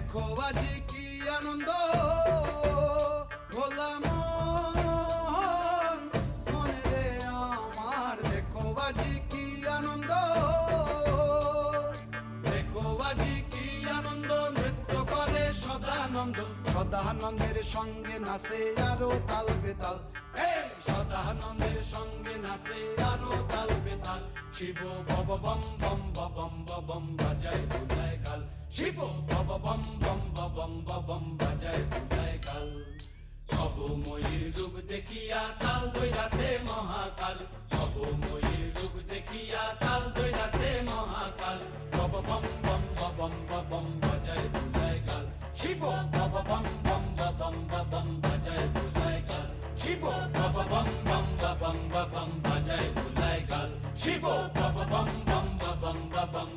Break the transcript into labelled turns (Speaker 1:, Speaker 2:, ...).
Speaker 1: দেখো আজি কি আনন্দ ভোলা মনে রে আমার, দেখো আজি কি আনন্দ, দেখো আজি কি আনন্দ, নৃত্য করে সদানন্দ, সদানন্দের সঙ্গে নাচে আরো তাল বেতাল, সদানন্দের সঙ্গে নাচে আরো তাল বেতাল। শিব বব বম বম বম বম বাজায় বুলায় কাল, শিব বব বম বম বম বম বাজায় বুলায় কাল। সবময়ীর রূপ দেখিয়া তাল দইরাছে মহাকাল, সবময়ীর রূপ দেখিয়া তাল দইরাছে মহাকাল। বব বম বম বম বম বাজায় বুলায় কাল, শিব বব বম বম বম বম বাজায় বুলায় কাল, শিব বব বম বম বম বম বাজায় বুলায় কাল, শিব বব বম বম বম বম